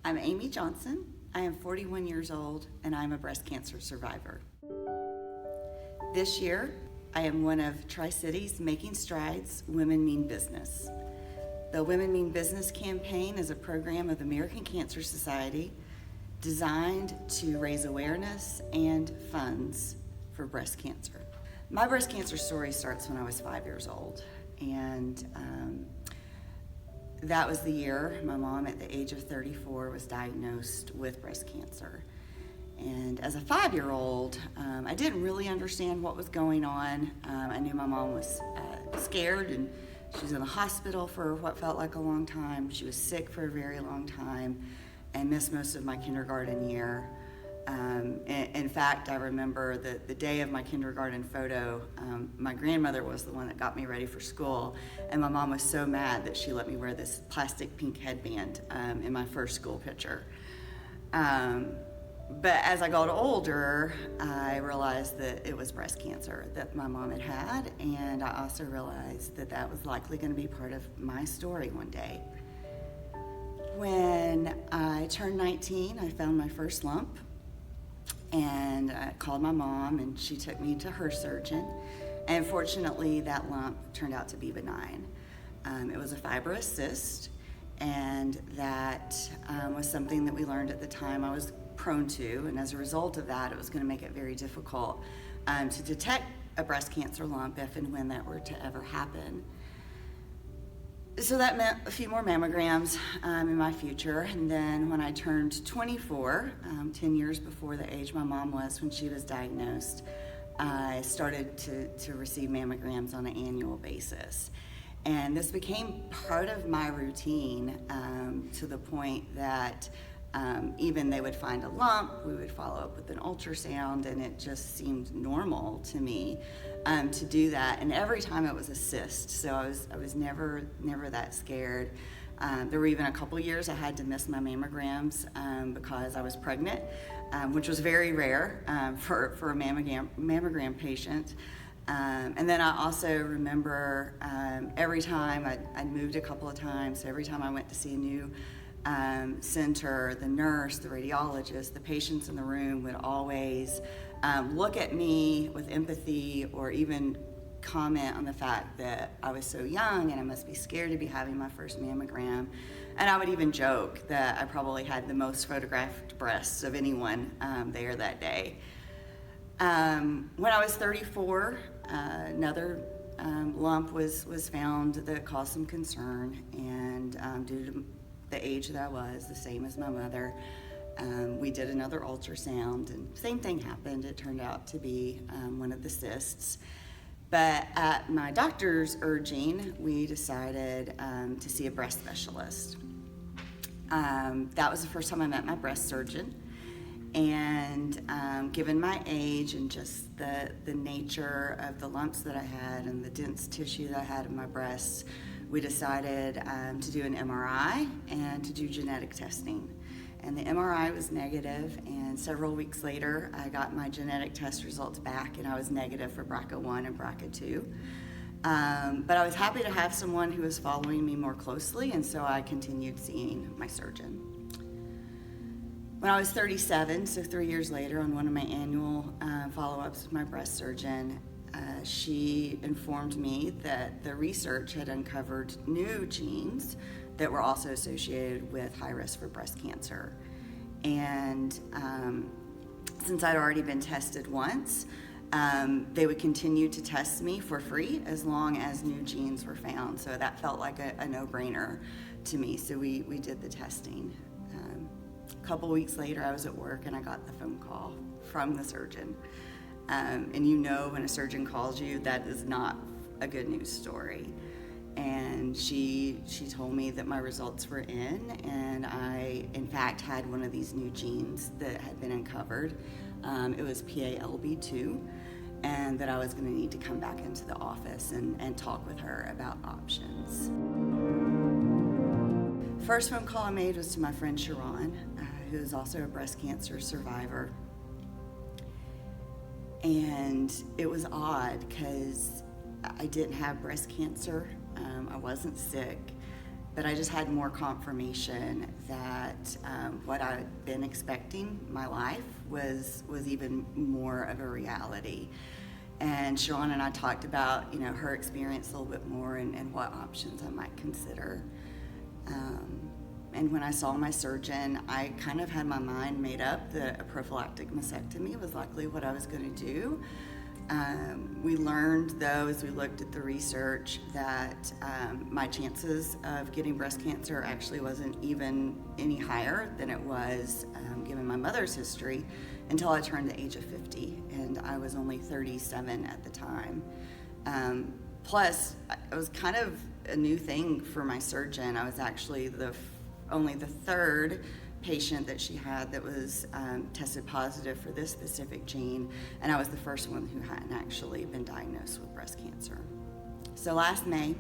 I'm Amy Johnson. I am 41 years old and I'm a breast cancer survivor. This year, I am one of Tri-Cities Making Strides Women Mean Business. The Women Mean Business campaign is a program of American Cancer Society designed to raise awareness and funds for breast cancer. My breast cancer story starts when I was 5 years old, and that was the year my mom, at the age of 34, was diagnosed with breast cancer. And as a 5-year-old, I didn't really understand what was going on. I knew my mom was scared, and she was in the hospital for what felt like a long time. She was sick for a very long time and missed most of my kindergarten year. In fact, I remember the day of my kindergarten photo, my grandmother was the one that got me ready for school, and my mom was so mad that she let me wear this plastic pink headband in my first school picture. But as I got older, I realized that it was breast cancer that my mom had had, and I also realized that that was likely going to be part of my story one day. When I turned 19, I found my first lump, and I called my mom, and she took me to her surgeon, and fortunately that lump turned out to be benign. It was a fibrous cyst, and that was something that we learned at the time I was prone to, and as a result of that, it was going to make it very difficult to detect a breast cancer lump if and when that were to ever happen. So that meant a few more mammograms in my future, and then when I turned 24, 10 years before the age my mom was when she was diagnosed, I started to receive mammograms on an annual basis. And this became part of my routine to the point that even they would find a lump, we would follow up with an ultrasound, and it just seemed normal to me to do that. And every time it was a cyst, so I was never that scared. There were even a couple years I had to miss my mammograms because I was pregnant, which was very rare for a mammogram patient. And then I also remember every time I'd moved a couple of times, so every time I went to see a new center, the nurse, the radiologist, the patients in the room would always look at me with empathy, or even comment on the fact that I was so young and I must be scared to be having my first mammogram. And I would even joke that I probably had the most photographed breasts of anyone there that day. When I was 34, another lump was found that caused some concern, and due to the age that I was, the same as my mother, we did another ultrasound, and same thing happened. It turned out to be one of the cysts. But at my doctor's urging, we decided to see a breast specialist. That was the first time I met my breast surgeon. And given my age and just the nature of the lumps that I had and the dense tissue that I had in my breasts, we decided to do an MRI and to do genetic testing. And the MRI was negative, and several weeks later, I got my genetic test results back, and I was negative for BRCA1 and BRCA2. But I was happy to have someone who was following me more closely, and so I continued seeing my surgeon. When I was 37, so 3 years later, on one of my annual follow-ups with my breast surgeon, she informed me that the research had uncovered new genes that were also associated with high risk for breast cancer. And since I'd already been tested once, they would continue to test me for free as long as new genes were found. So that felt like a no-brainer to me. So we did the testing. A couple weeks later, I was at work and I got the phone call from the surgeon. And you know when a surgeon calls you, that is not a good news story. And she told me that my results were in, and I, in fact, had one of these new genes that had been uncovered. It was PALB2, and that I was going to need to come back into the office and talk with her about options. First phone call I made was to my friend Sharon, who is also a breast cancer survivor. And it was odd because I didn't have breast cancer. I wasn't sick. but I just had more confirmation that what I'd been expecting my life was even more of a reality. And Sharon and I talked about, her experience a little bit more and what options I might consider. And when I saw my surgeon, I kind of had my mind made up that a prophylactic mastectomy was likely what I was going to do. We learned, though, as we looked at the research, that my chances of getting breast cancer actually wasn't even any higher than it was given my mother's history until I turned the age of 50, and I was only 37 at the time. Plus, it was kind of a new thing for my surgeon. I was actually only the third patient that she had that was tested positive for this specific gene, and I was the first one who hadn't actually been diagnosed with breast cancer. So last May,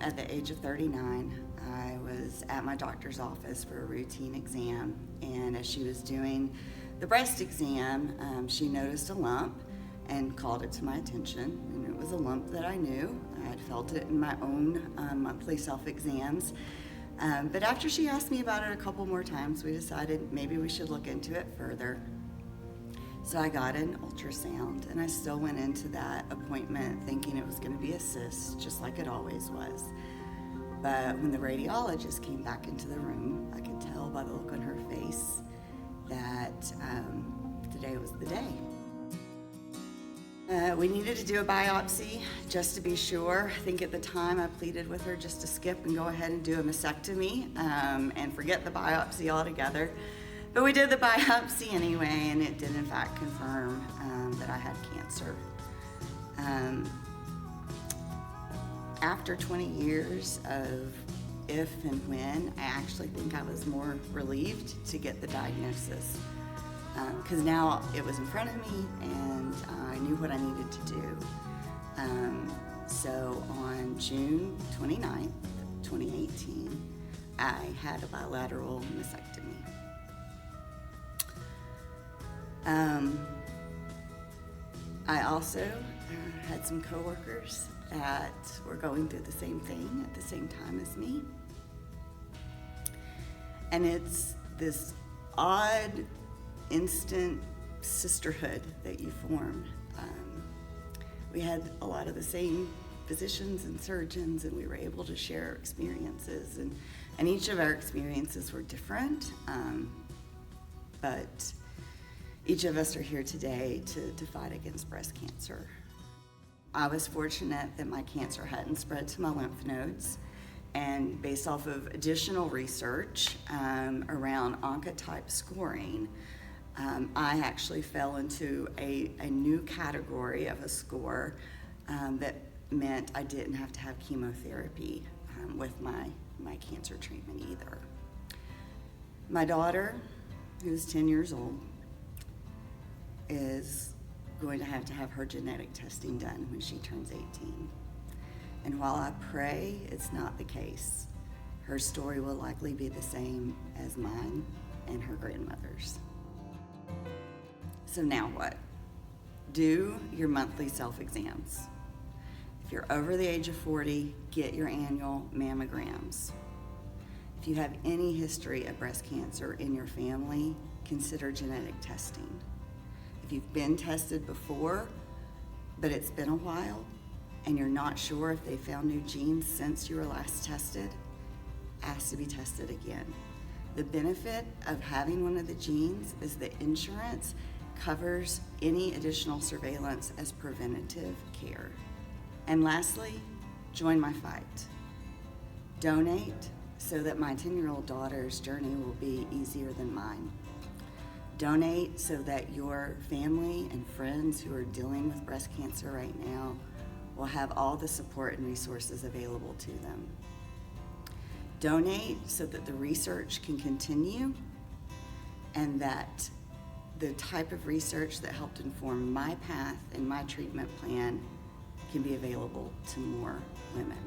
at the age of 39, I was at my doctor's office for a routine exam, and as she was doing the breast exam, she noticed a lump and called it to my attention, and it was a lump that I knew. I had felt it in my own monthly self-exams. But after she asked me about it a couple more times, we decided maybe we should look into it further. So I got an ultrasound, and I still went into that appointment thinking it was going to be a cyst, just like it always was. But when the radiologist came back into the room, I could tell by the look on her face that today was the day. We needed to do a biopsy just to be sure. I think at the time I pleaded with her just to skip and go ahead and do a mastectomy and forget the biopsy altogether. But we did the biopsy anyway, and it did in fact confirm that I had cancer. After 20 years of if and when, I actually think I was more relieved to get the diagnosis. Because now it was in front of me and I knew what I needed to do. So on June 29th, 2018, I had a bilateral mastectomy. I also had some coworkers that were going through the same thing at the same time as me. And it's this odd instant sisterhood that you formed. We had a lot of the same physicians and surgeons, and we were able to share experiences, and each of our experiences were different, but each of us are here today to fight against breast cancer. I was fortunate that my cancer hadn't spread to my lymph nodes, and based off of additional research around Oncotype scoring, I actually fell into a new category of a score that meant I didn't have to have chemotherapy with my cancer treatment either. My daughter, who's 10 years old, is going to have her genetic testing done when she turns 18. And while I pray it's not the case, her story will likely be the same as mine and her grandmother's. So now what? Do your monthly self-exams. If you're over the age of 40, get your annual mammograms. If you have any history of breast cancer in your family, consider genetic testing. If you've been tested before, but it's been a while, and you're not sure if they found new genes since you were last tested, ask to be tested again. The benefit of having one of the genes is that insurance covers any additional surveillance as preventative care. And lastly, join my fight. Donate so that my 10-year-old daughter's journey will be easier than mine. Donate so that your family and friends who are dealing with breast cancer right now will have all the support and resources available to them. Donate so that the research can continue and that the type of research that helped inform my path and my treatment plan can be available to more women.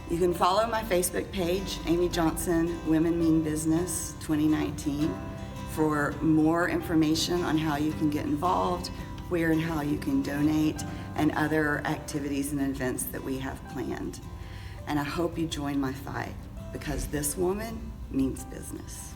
You can follow my Facebook page, Amy Johnson, Women Mean Business 2019, for more information on how you can get involved where and how you can donate, and other activities and events that we have planned. And I hope you join my fight, because this woman means business.